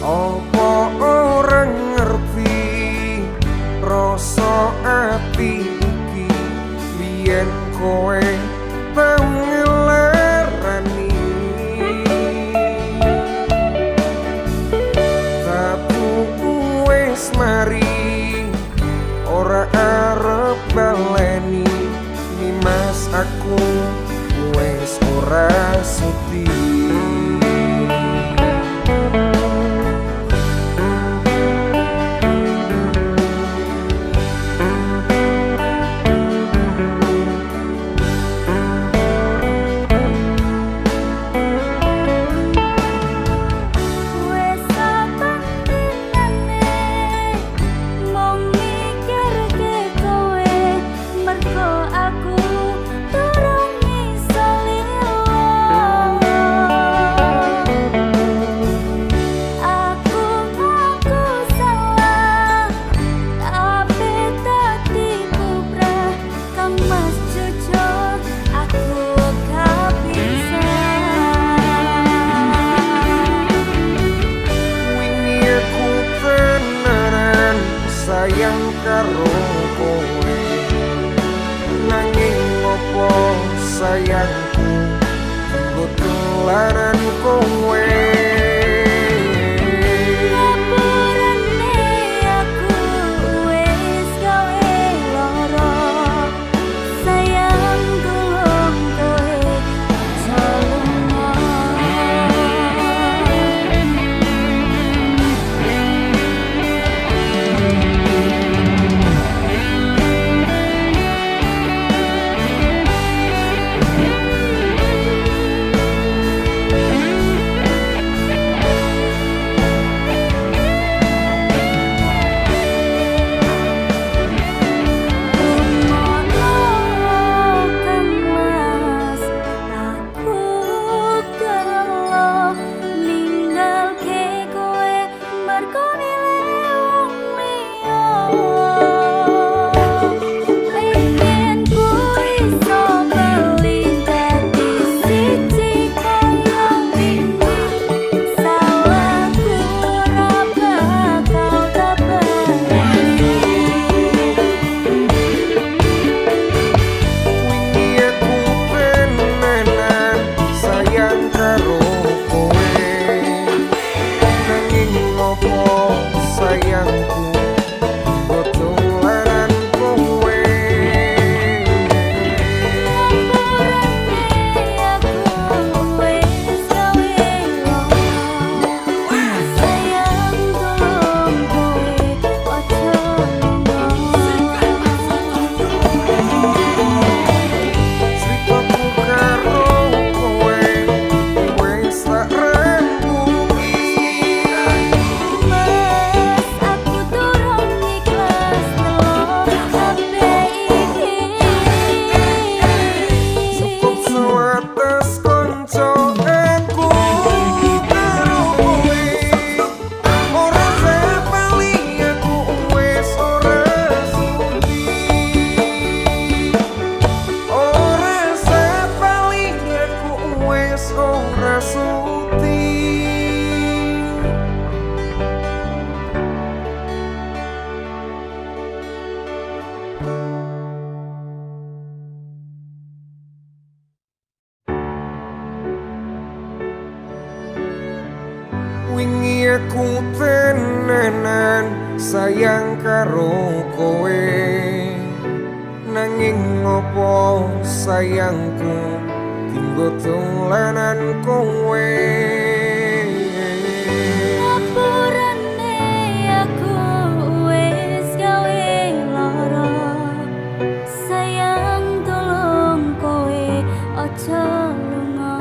Apa ora ngerti rasa ati iki biyen kowe tau ngelarani tapi wis mari ora arep baleni Nimas aku wis ora sudi. Sayang karo kowe nanging opo sayangku nggo tularan kowe wingi aku tenanan sayang karo kowe nanging ngopo sayangku tinggo tulanan kowe ngapurane aku wis gawe lara sayang tolong kowe aja lunga.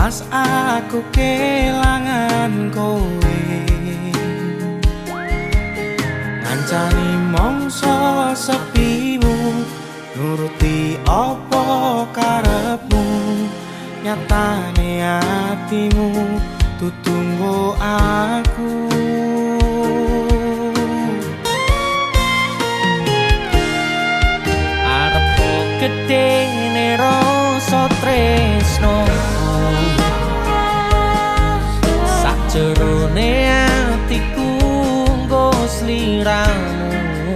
pas aku kelangan kowe ngancani mongso sepimu nuruti apa karepmu nyatane hatimu tutunggu aku arepku gede rasa tresno sakjerone atiku nggo sliramu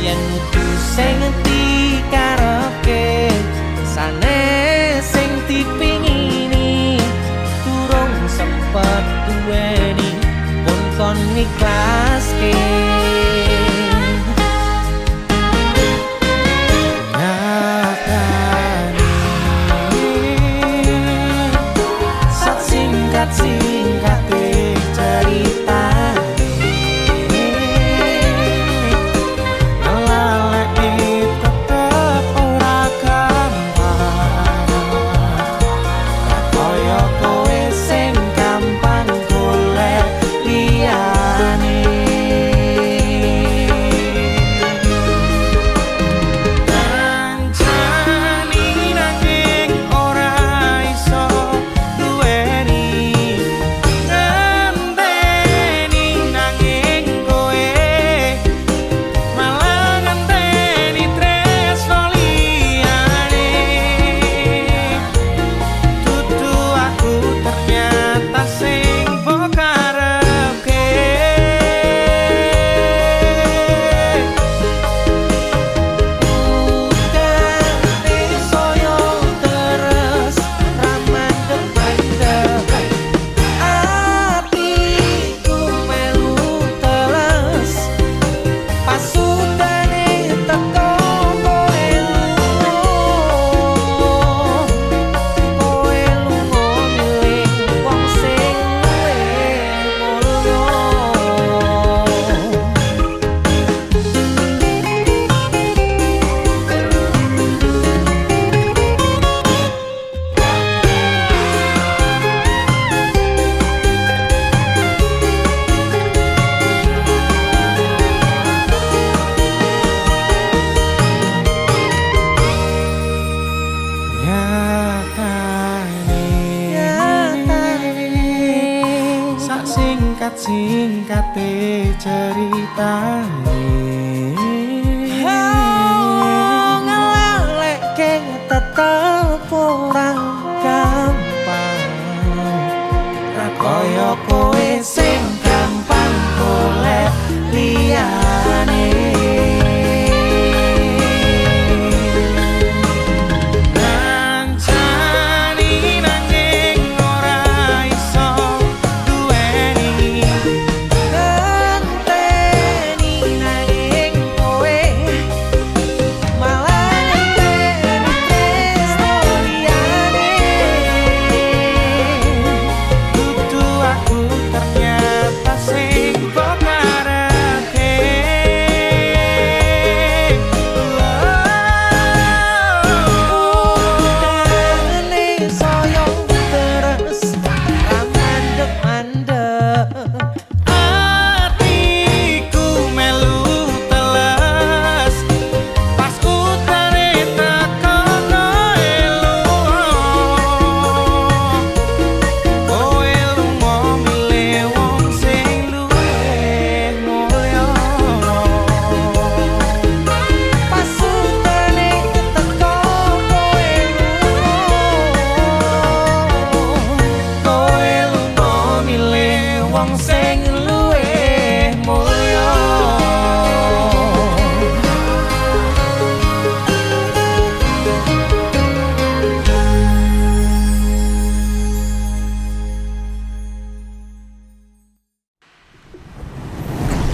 yen kudu sing dikarepke sanes sing dipingini durung sempet duweni pun kon ikhlaske singkat-singkate ceritane ngelaleki tetep ora gampang kaya kowe sing gampang golek liyane kancani nanging ora iso singkate ceritane ngelalekke tetep ora gampang ra kaya kowe sing gampang golek liyane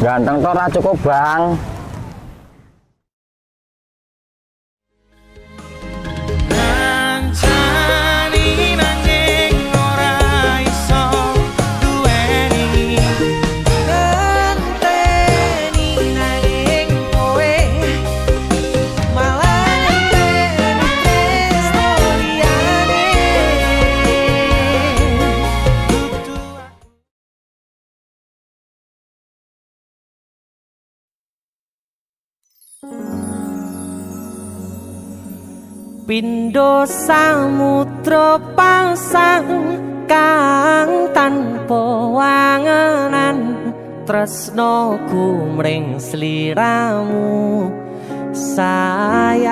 Ganteng tora cukup bang. Pindho samudra pasang kang tanpa wangenan tresnoku mring sliramu sayang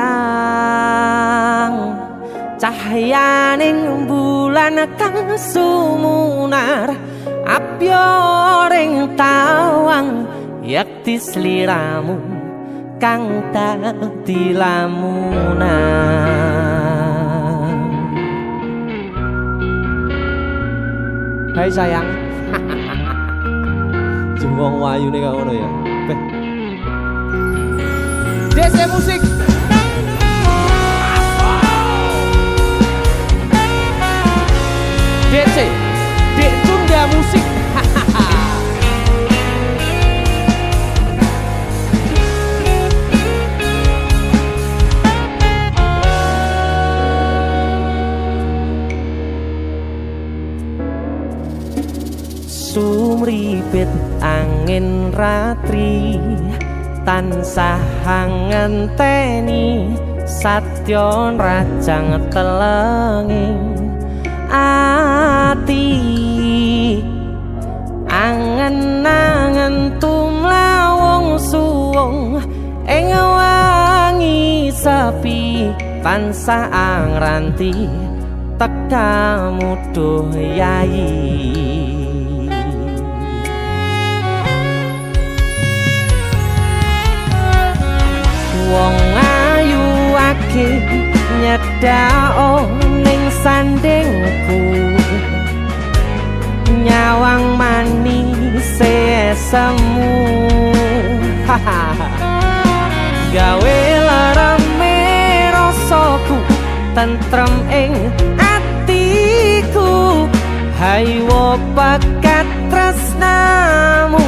cahyaning bulan kang sumunar apyoring tawang yakti sliramu kang dadi lamunan. Hai sayang. Jengwong wayu nih kau ngono ya. DC musik. DC, Dek Tunda Musik. Sumripit angin ratri tansah ngenteni satyon rajang telenging ati angen-angen tumlawong suwung ing wangi sepi tansah angranti tekamu duh yayi. Wong ayu ake nyedhak ning sandingku nyawang manis semu gawe larame rasaku tentrem ing atiku haywo pekat tresnamu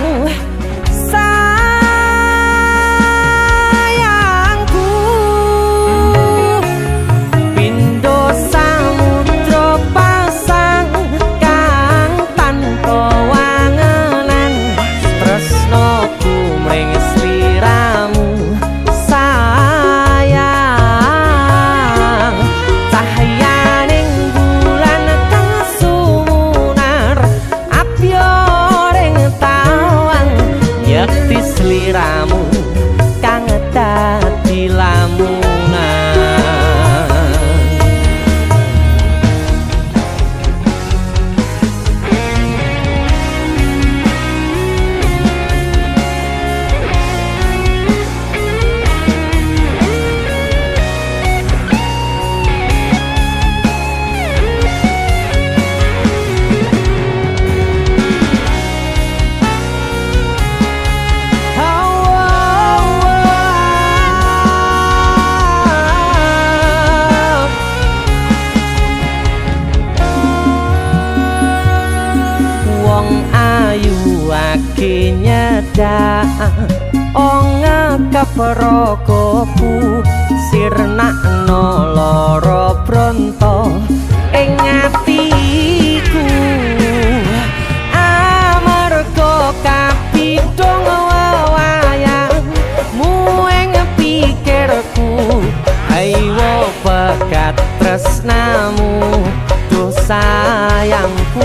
Prokopu sirnakno lara bronto ing atiku amarga kapidhong wayangmu ing pikirku haywo pekat tresnamu duh sayangku.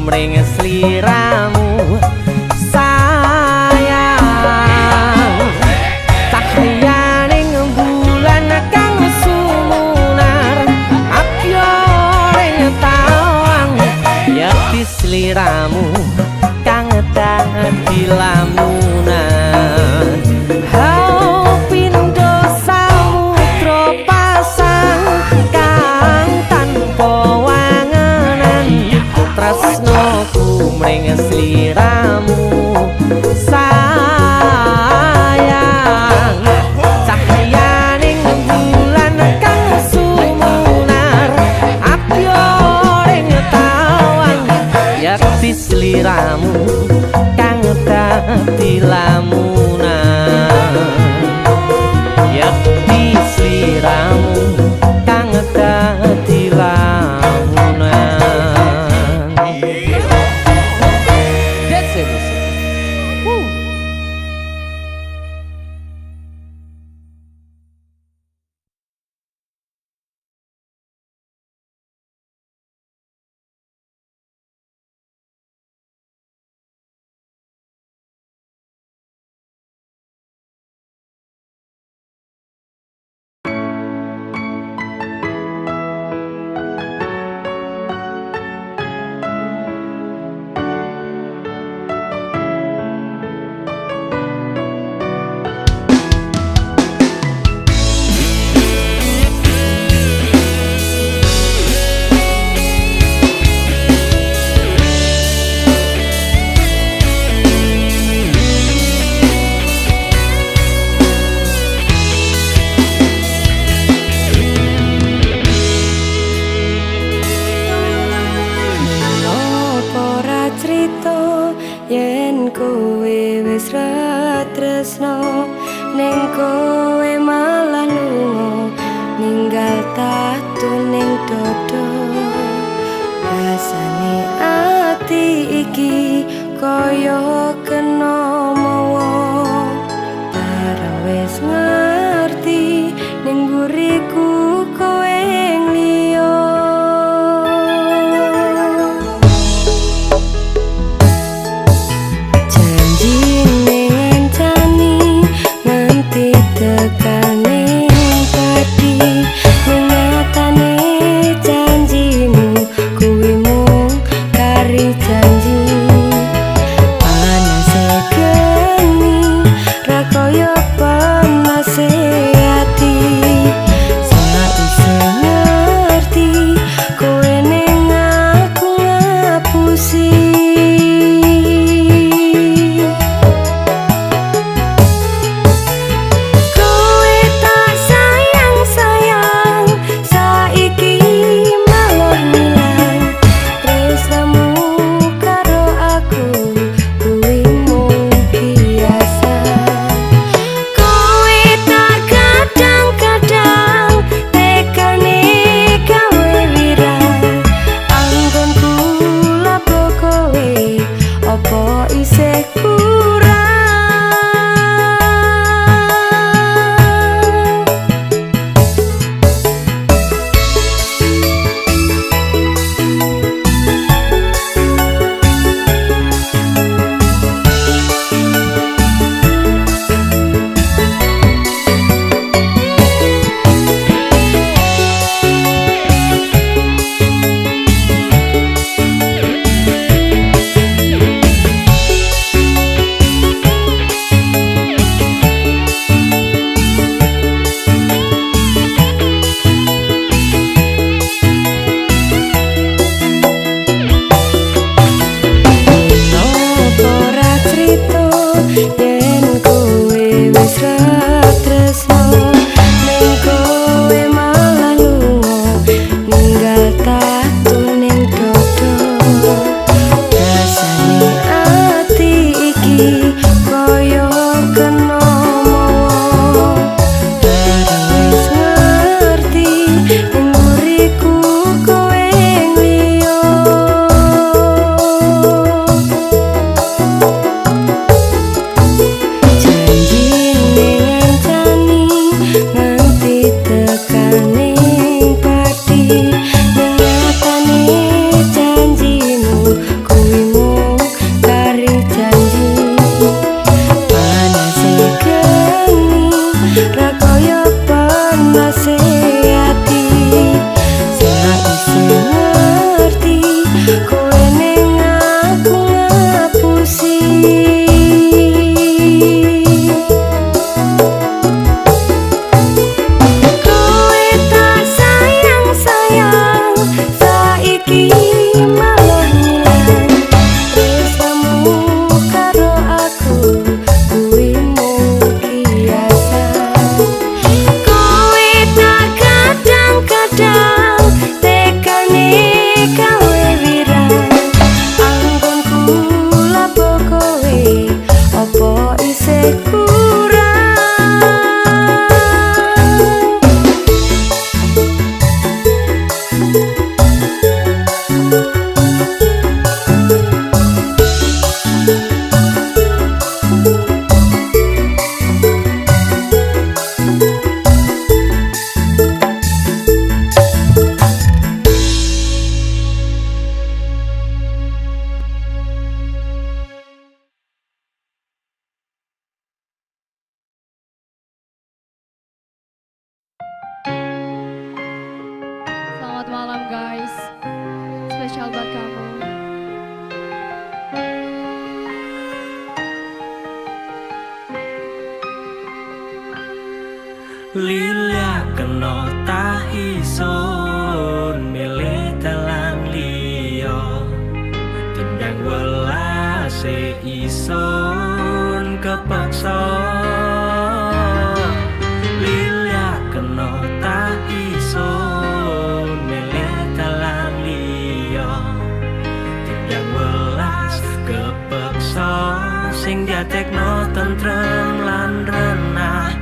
Mring sliramu sayang cahyaning bulan kang sumunar apyoring tawang yakti sliramu kang dadi lamunan. Hau pindho samudra pasang kang tanpa tresnoku mring sliramu sayang cahyaning bulan kang sumunar apyoring tawang yakti sliramu kang dadi lamunan. kowe malah lunga ninggal tatu ning dodo. Rasane ati iki koyo kena mawa, bareng wis ngerti ning buriku kowe liya. Janjine ngancani nganti tekane pati, nyatane janjimu kuwi mung kari janji. Panase geni ra koyo panase ati, sakwise ngerti kowe ning aku ngapusi. Kowe tak sayang-sayang, saiki malah ngilang. Tresnamu karo aku kuwi mung biasa. Kowe tak kadang-kadang tekane gawe wirang. Anggonku lapo kowe apa isih kurang. Nopo ra crito yen kowe wis ra tresno, ning kowe malah lunga ninggal tatu ning dodo. Rasane ati iki koyo kena mawa, bareng wis ngerti ning buriku kowe liya. Janjine ngancani nganti tekane pati, nyatane janjimu kuwi mung kari janji. Panase geni ra koyo panase ati, sakwise ngerti kowe ning aku ngapusi. Kowe tak sayang-sayang, saiki malah ngilang. Tresnamu karo aku kuwi mung biasa. Kowe tak kadang-kadang tekane gawe wirang. Anggonku lapo kowe apa isih kurang. Selamat malam guys, spesial buat kamu. Lilia kena tak isun milih dalan liya, timbang welase isun kepaksa. Lilia kena tak isun milih dalan liya, timbang welas kepaksa. Sing diatekno tentrem lan renah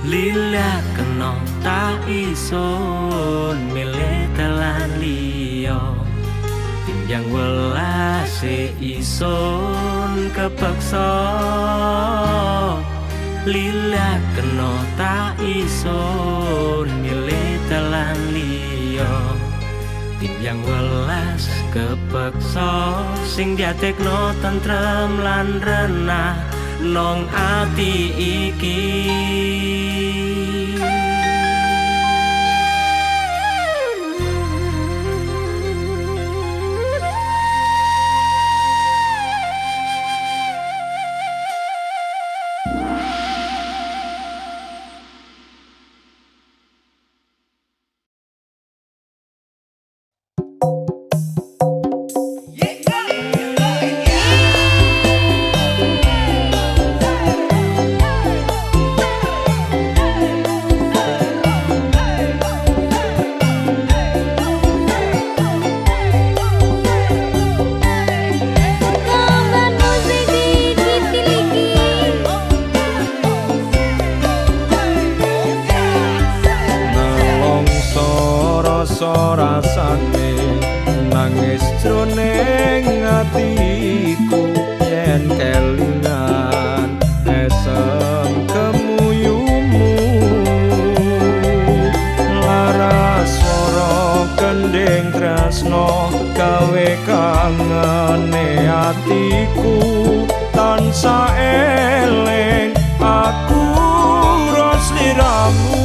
Lila kena tak ison milih dalan liya timbang welase ison kepeksa Lila kena tak ison milih dalan liya timbang welas kepeksa sing diatekno tentrem lan renah nong ati iki rasane nangis jroning atiku yen kelingan esem kemuyumu laras swara kending tresno gawe kangene atiku tansah eling aku ros liramu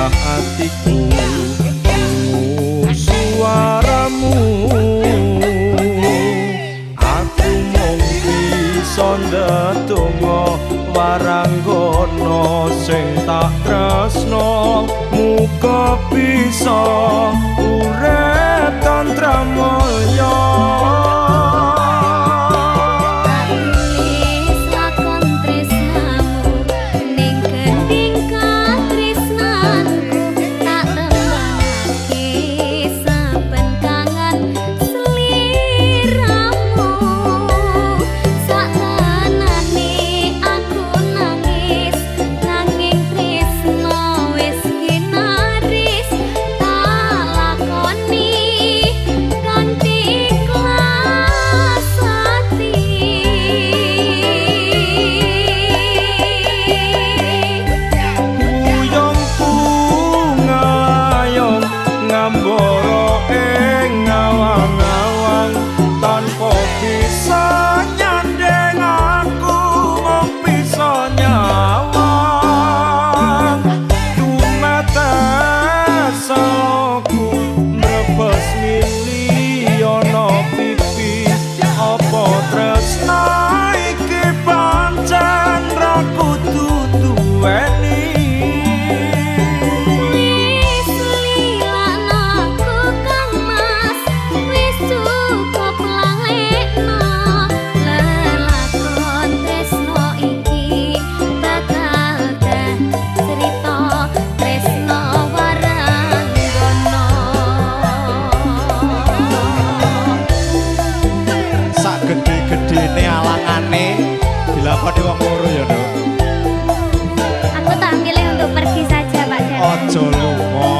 hatiku suaramu aku mung bisa ndedonga waranggono sing tak tresno muga bisa urip tantra mulya gede-gedene alangane dilakoni wong loro ya, Dok. Aku tak milih untuk pergi saja, Pak Jan. Aja lunga.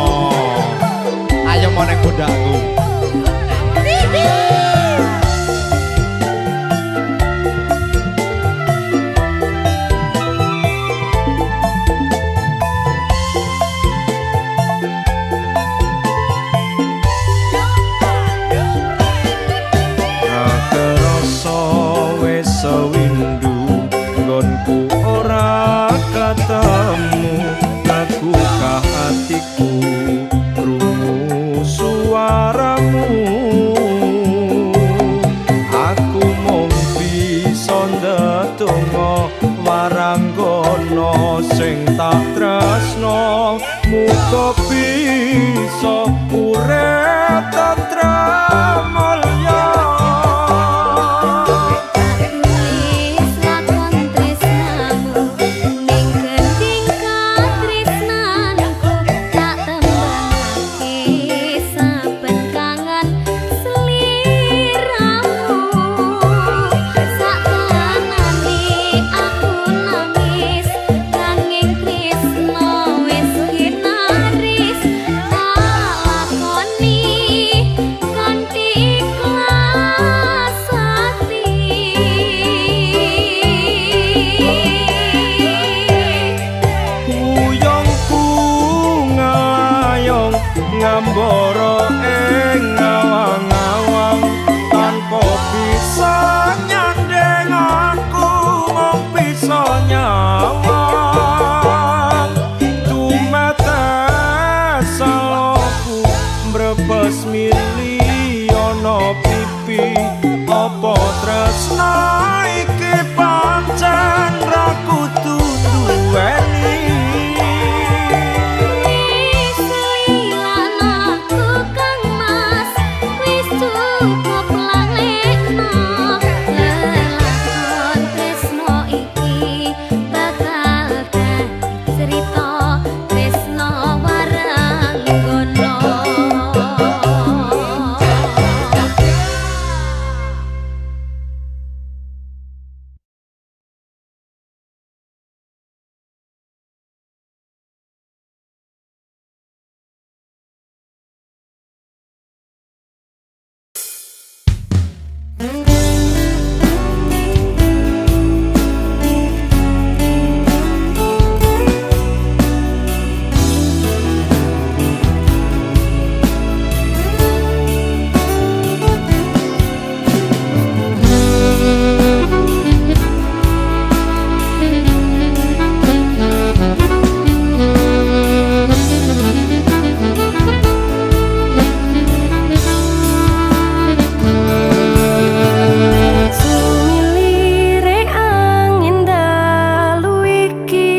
Ayo meneng gondakku. Sewindu nggonku ora ketemu aku ka hatiku kok bisa urip tentrem mulya. Tulis lakon tresnamu ning gending katresnanku, tak tembangake saben kangen sliramu. Sakanane aku nangis nanging tresno wis ginaris, lakoni kanthi ikhlas ati. Kuyongku ngayong ngambara ing ngawang-awang, tanpa bisa nyandeng aku mung bisa nyawang. Tumetes salahku mbrebes mili ana pipi, apa tresna iki pancen ra kudu duweni. Wis lilan aku Kang Mas, wis cukup lalekno. Lelakon tresno iki bakal dadi cerita tresno warang gono. Sumilire angin dalu iki,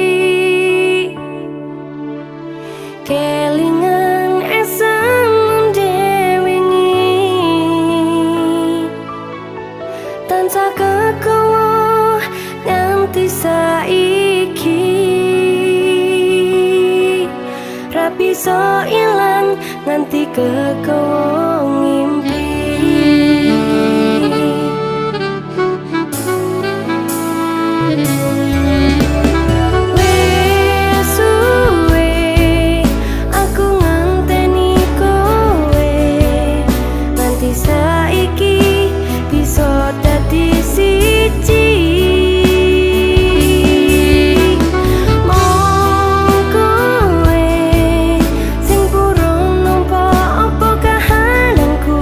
kelingan esem dewengi, tansah kekowo nganti saiki, ra bisa ilang nganti kekowo ngimpi. Wes suwe aku ngenteni kowe, nganti saiki bisa dadi siji. Mong kowe sing purun nampa apa kahananku,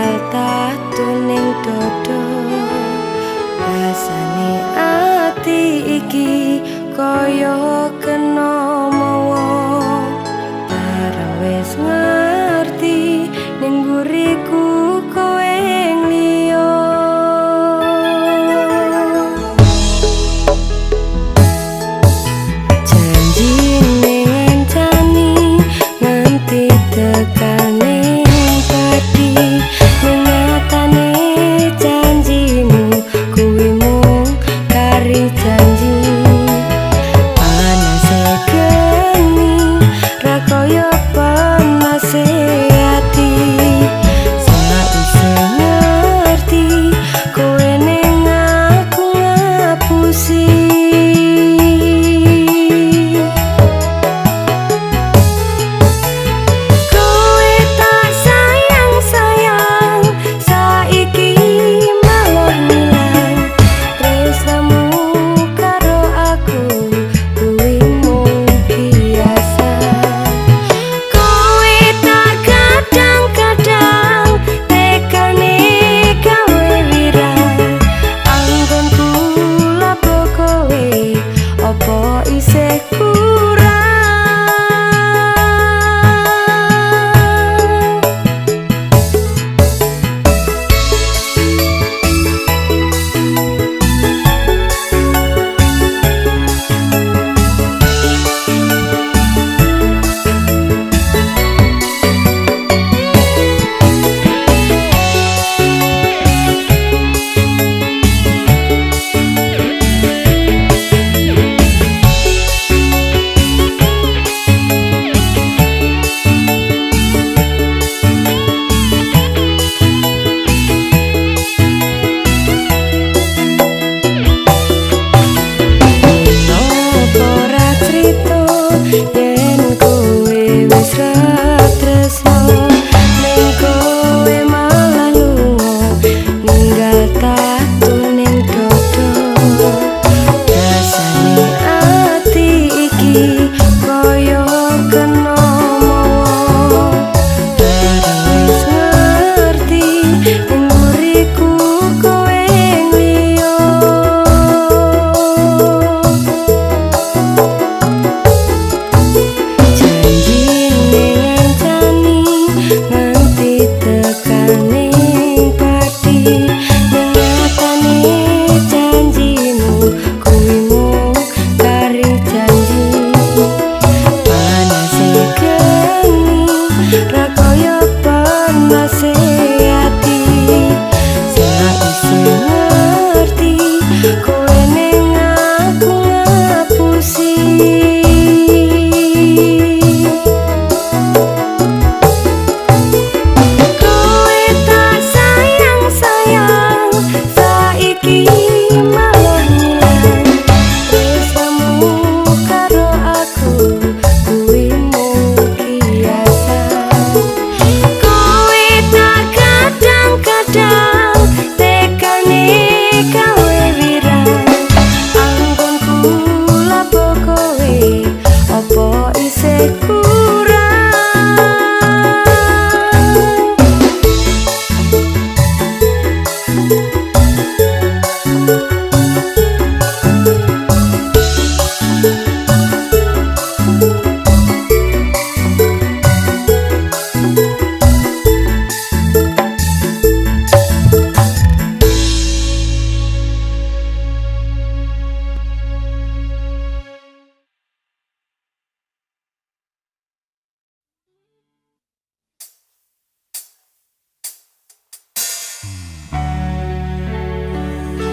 ninggal tatu ning dodo rasane ati iki kaya kena mawa bareng wis ngerti ning buriku kowe liya janji ngancani nganti tekane pati mengatane janjimu kuwi mung kari janji panase geni ra kaya panase ati sakwise ngerti kowe ning aku ngapusi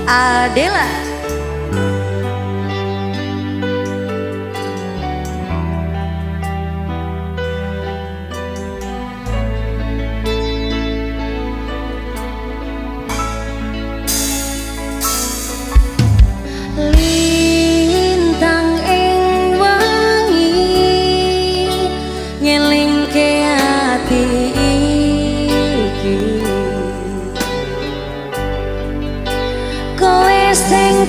Adela. Lintang ing wangi ngelingke ati iki kowe sing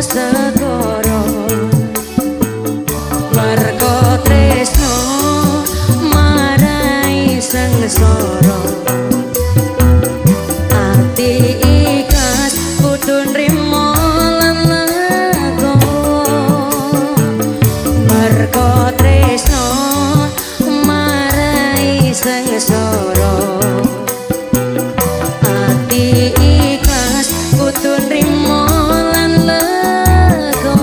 segoro mergo tresno marai sengsara ati ikhlas kudu nrimo lan lega mergo tresno marai sengsara ati ikhlas kudu nrimo lan lega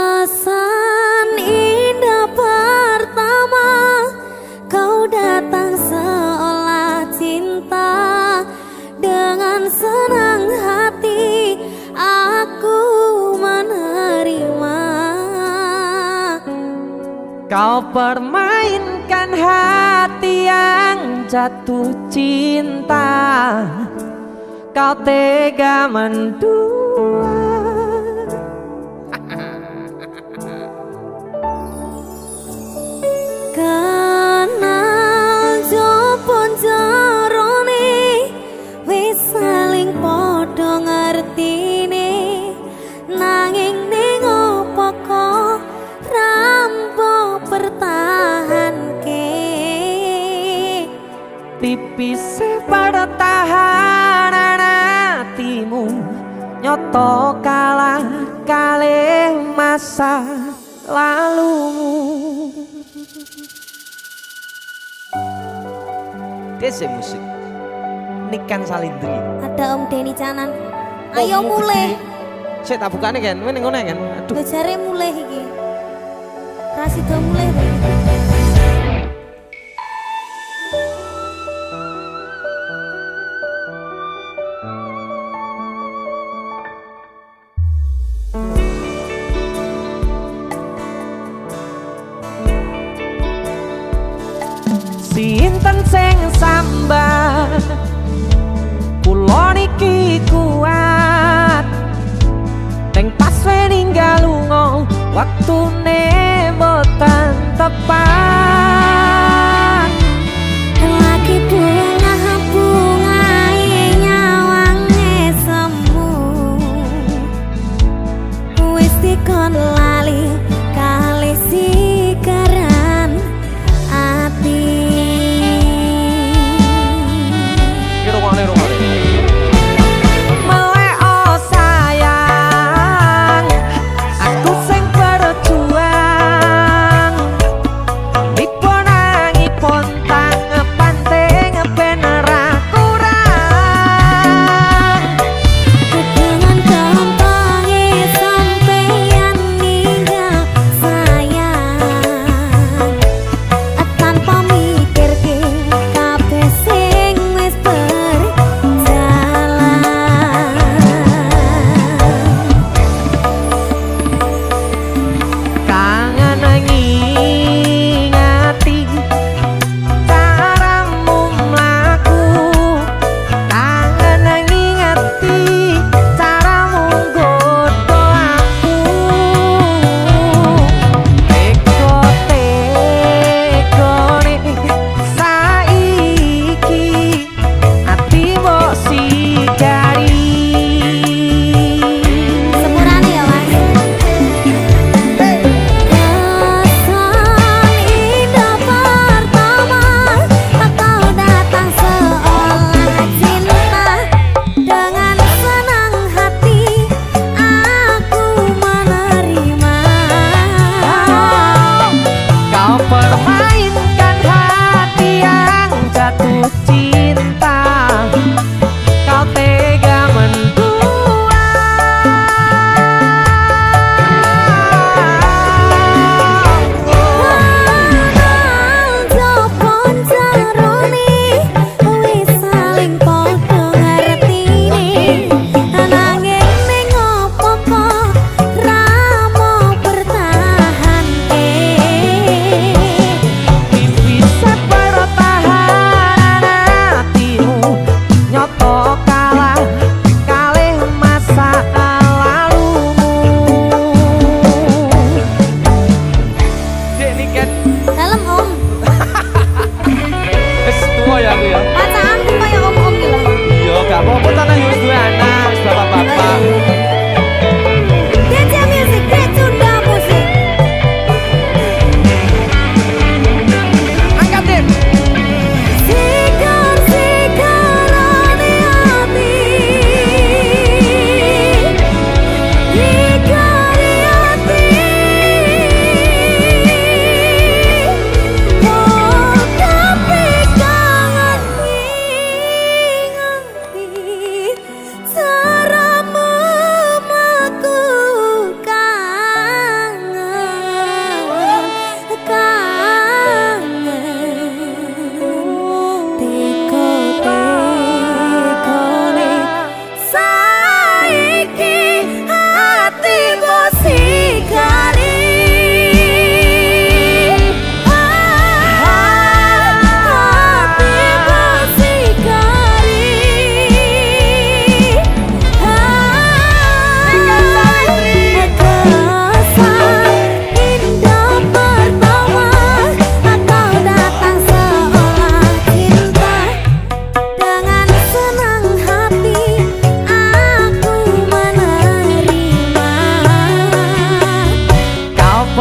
Kesan indah pertama kau datang seolah cinta. Dengan senang hati aku menerima. Kau permainkan hati yang jatuh cinta. Kau tega mendua. Kenal jopon jarone wis saling padha ngertine nanging ning opo kok rampo pertahanke Tipis pertahanan hatimu nyoto kalah kalih masa lalumu. Dese musik Niken Salindri. ada Om Denny Canan. Ayo mulai. Sik tak bukane kan, ngene ngono kan. Aduh. Lho jare mulai iki. Rasido mulai. Sinten sing sambat kula niki kuat teng pas ninggal lunga waktune boten tepat Lagi bunga nyawange semu wis dikon lali kali sikaran ati. Melek oh sayang aku sing berjuang diponangipun tang panting ben ora kurang Dengan gampangnya sampeyan ninggal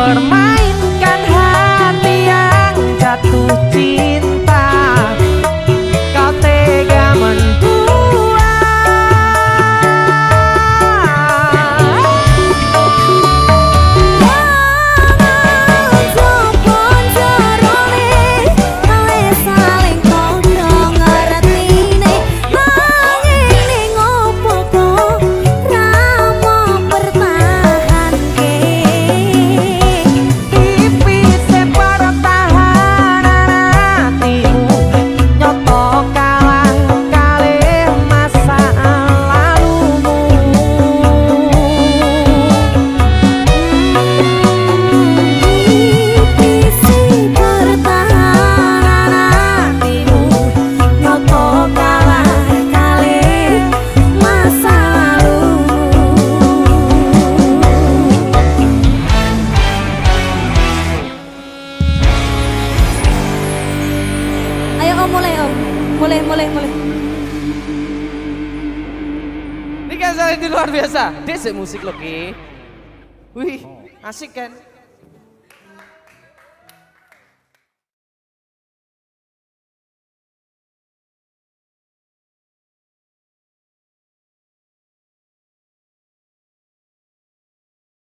mempermainkan hati yang jatuh cinta. Kau tega mulai. Ini kan ini luar biasa. Desa musik loh, Ki. Wih, asik kan?